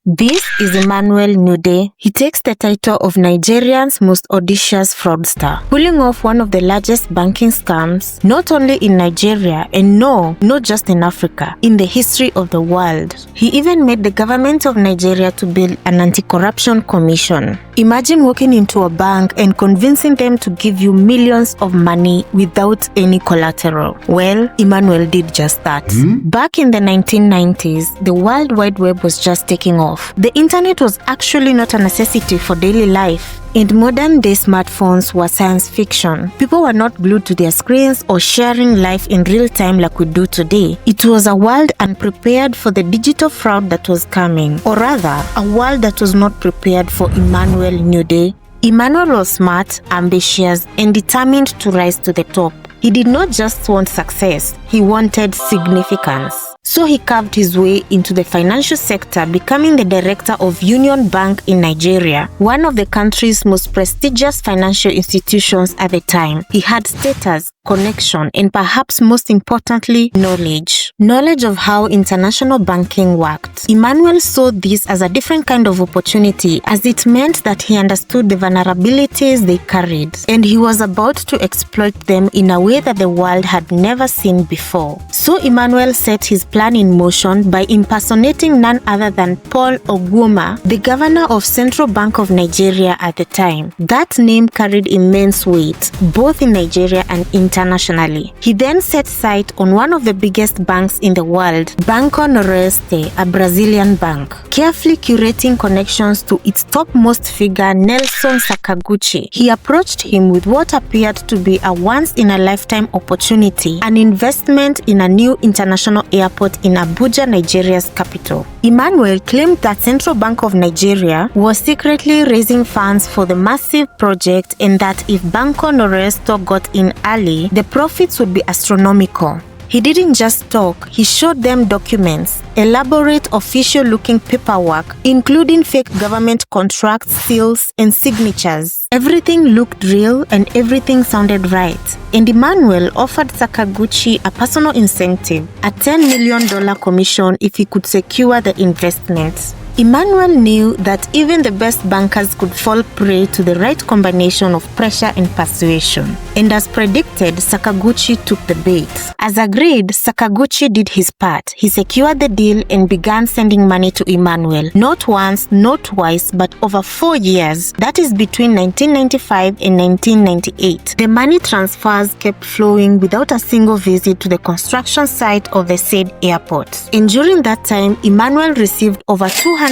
This is Emmanuel Nwude. He takes the title of Nigeria's most audacious fraudster, pulling off one of the largest banking scams, not only in Nigeria and no, not just in Africa, in the history of the world. He even made the government of Nigeria to build an anti-corruption commission. Imagine walking into a bank and convincing them to give you millions of money without any collateral. Well, Emmanuel did just that. Back in the 1990s, the World Wide Web was just taking off. The internet was actually not a necessity for daily life. And modern-day smartphones were science fiction. People were not glued to their screens or sharing life in real time like we do today. It was a world unprepared for the digital fraud that was coming, or rather, a world that was not prepared for Emmanuel Nwude. Emmanuel was smart, ambitious, and determined to rise to the top. He did not just want success, he wanted significance. So he carved his way into the financial sector, becoming the director of Union Bank in Nigeria, one of the country's most prestigious financial institutions at the time. He had status, connection, and perhaps most importantly, knowledge. Knowledge of how international banking worked. Emmanuel saw this as a different kind of opportunity, as it meant that he understood the vulnerabilities they carried, and he was about to exploit them in a way that the world had never seen before. So Emmanuel set his plan in motion by impersonating none other than Paul Ogwuma, the governor of Central Bank of Nigeria at the time. That name carried immense weight, both in Nigeria and internationally. He then set sight on one of the biggest banks in the world, Banco Nonexistent, a Brazilian bank, carefully curating connections to its topmost figure, Nelson Sakaguchi. He approached him with what appeared to be a once-in-a-lifetime opportunity, an investment in a new international airport in Abuja, Nigeria's capital. Emmanuel claimed that Central Bank of Nigeria was secretly raising funds for the massive project and that if Banco Nonexistent got in early, the profits would be astronomical. He didn't just talk, he showed them documents, elaborate official-looking paperwork, including fake government contracts, seals, and signatures. Everything looked real and everything sounded right. And Emmanuel offered Sakaguchi a personal incentive, a $10 million commission if he could secure the investment. Emmanuel knew that even the best bankers could fall prey to the right combination of pressure and persuasion. And as predicted, Sakaguchi took the bait. As agreed, Sakaguchi did his part. He secured the deal and began sending money to Emmanuel. Not once, not twice, but over 4 years. That is between 1995 and 1998. The money transfers kept flowing without a single visit to the construction site of the said airport. And during that time, Emmanuel received over $242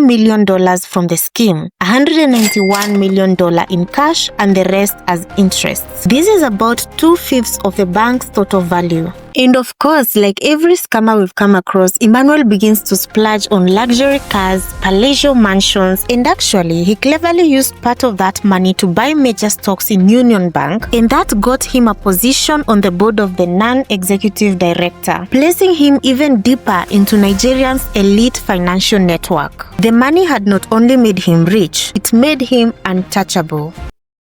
million from the scheme, $191 million in cash and the rest as interest. This is about 2/5 of the bank's total value. And of course, like every scammer we've come across, Emmanuel begins to splurge on luxury cars, palatial mansions, and actually, he cleverly used part of that money to buy major stocks in Union Bank, and that got him a position on the board of the non-executive director, placing him even deeper into Nigeria's elite financial network. The money had not only made him rich, it made him untouchable.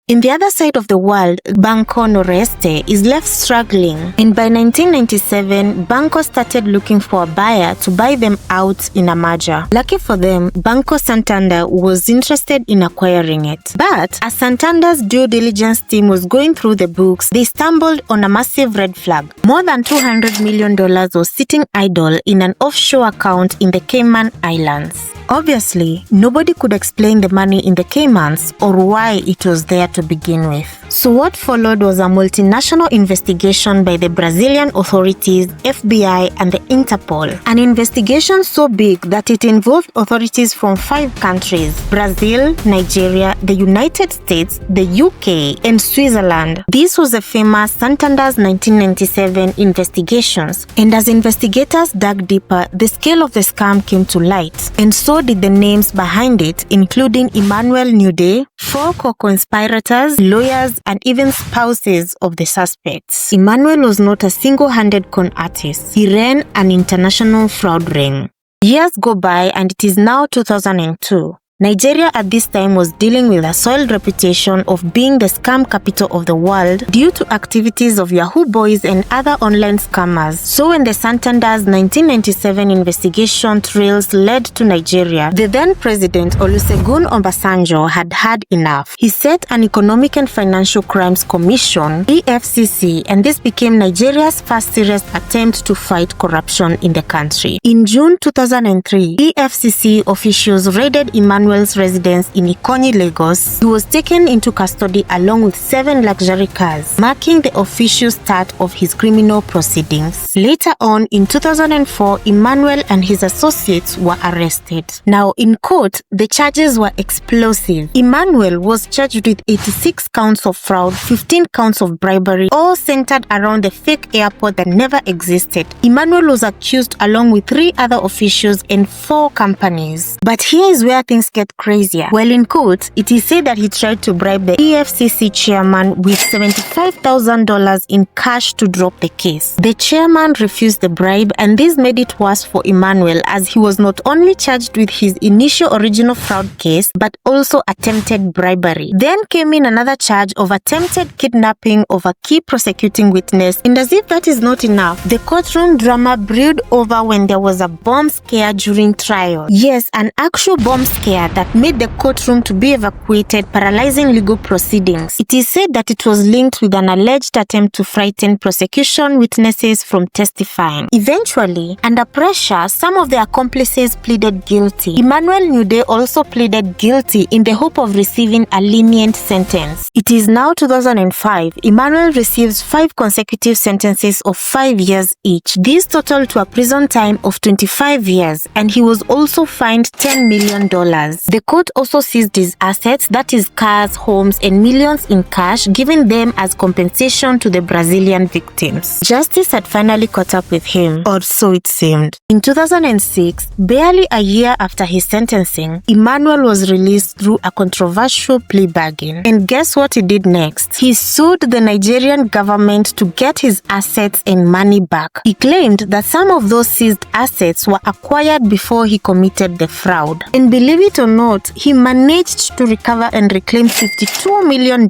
In the other side of the world, Banco Nonexistent is left struggling, and by 1997, Banco started looking for a buyer to buy them out in a merger. Lucky for them, Banco Santander was interested in acquiring it. But as Santander's due diligence team was going through the books, they stumbled on a massive red flag. More than $200 million was sitting idle in an offshore account in the Cayman Islands. Obviously, nobody could explain the money in the Caymans or why it was there to begin with. So what followed was a multinational investigation by the Brazilian authorities, FBI, and the Interpol. An investigation so big that it involved authorities from 5 countries: Brazil, Nigeria, the United States, the UK, and Switzerland. This was the famous Santander's 1997 investigations. And as investigators dug deeper, the scale of the scam came to light. And so did the names behind it, including Emmanuel Nwude, 4 co-conspirators, lawyers, and even spouses of the suspects. Emmanuel was not a single-handed con artist. He ran an international fraud ring. Years go by and it is now 2002. Nigeria at this time was dealing with a soiled reputation of being the scam capital of the world due to activities of Yahoo boys and other online scammers. So when the Santander's 1997 investigation trails led to Nigeria, the then President Olusegun Obasanjo had had enough. He set an Economic and Financial Crimes Commission, EFCC, and this became Nigeria's first serious attempt to fight corruption in the country. In June 2003, EFCC officials raided Emmanuel's residence in Ikonyi, Lagos. He was taken into custody along with 7 luxury cars, marking the official start of his criminal proceedings. Later on, in 2004, Emmanuel and his associates were arrested. Now, in court, the charges were explosive. Emmanuel was charged with 86 counts of fraud, 15 counts of bribery, all centered around the fake airport that never existed. Emmanuel was accused along with 3 other officials and 4 companies. But here is where things get crazier. While in court, it is said that he tried to bribe the EFCC chairman with $75,000 in cash to drop the case. The chairman refused the bribe, and this made it worse for Emmanuel, as he was not only charged with his initial original fraud case but also attempted bribery. Then came in another charge of attempted kidnapping of a key prosecuting witness, and as if that is not enough, the courtroom drama brewed over when there was a bomb scare during trial. Yes, an actual bomb scare that made the courtroom to be evacuated, paralyzing legal proceedings. It is said that it was linked with an alleged attempt to frighten prosecution witnesses from testifying. Eventually, under pressure, some of the accomplices pleaded guilty. Emmanuel Nwude also pleaded guilty in the hope of receiving a lenient sentence. It is now 2005. Emmanuel receives 5 consecutive sentences of 5 years each. These total to a prison time of 25 years, and he was also fined $10 million. The court also seized his assets, that is cars, homes, and millions in cash, giving them as compensation to the Brazilian victims. Justice had finally caught up with him, or so it seemed. In 2006, barely a year after his sentencing, Emmanuel was released through a controversial plea bargain. And guess what he did next? He sued the Nigerian government to get his assets and money back. He claimed that some of those seized assets were acquired before he committed the fraud. And believe it or not, he managed to recover and reclaim $52 million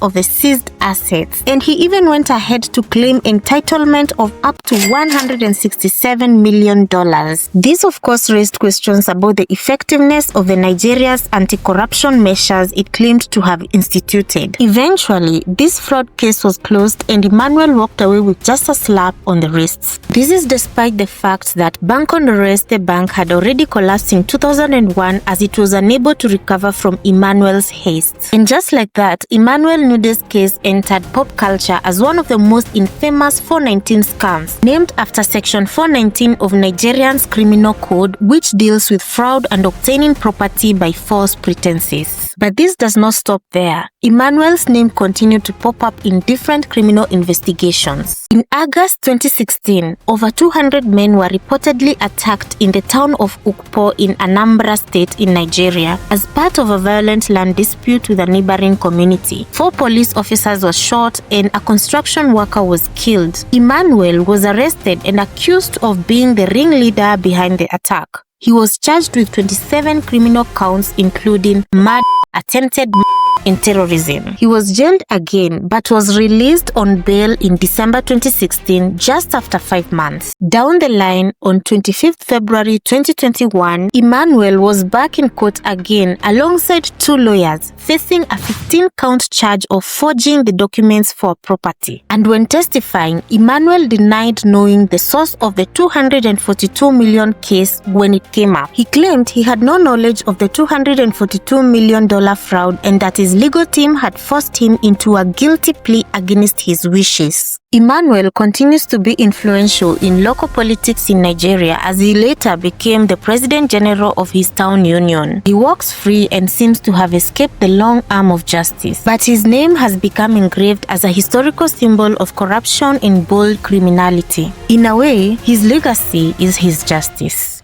of the seized assets. And he even went ahead to claim entitlement of up to $167 million. This of course raised questions about the effectiveness of the Nigeria's anti-corruption measures it claimed to have instituted. Eventually, this fraud case was closed and Emmanuel walked away with just a slap on the wrists. This is despite the fact that Banco Noroeste Bank had already collapsed in 2001 as it was unable to recover from Emmanuel's haste. And just like that, Emmanuel Nwude's case entered pop culture as one of the most infamous 419 scams, named after Section 419 of Nigerian's Criminal Code, which deals with fraud and obtaining property by false pretenses. But this does not stop there. Emmanuel's name continued to pop up in different criminal investigations. In August 2016, over 200 men were reportedly attacked in the town of Ukpo in Anambra State in Nigeria as part of a violent land dispute with a neighboring community. 4 police officers were shot and a construction worker was killed. Emmanuel was arrested and accused of being the ringleader behind the attack. He was charged with 27 criminal counts including murder, attempted murder, and terrorism. He was jailed again but was released on bail in December 2016, just after 5 months. Down the line, on 25th February 2021, Emmanuel was back in court again alongside 2 lawyers, facing a 15-count charge of forging the documents for property. And when testifying, Emmanuel denied knowing the source of the $242 million case when it came up. He claimed he had no knowledge of the $242 million fraud and that his legal team had forced him into a guilty plea against his wishes. Emmanuel continues to be influential in local politics in Nigeria as he later became the President General of his town union. He walks free and seems to have escaped the long arm of justice, but his name has become engraved as a historical symbol of corruption and bold criminality. In a way, his legacy is his justice.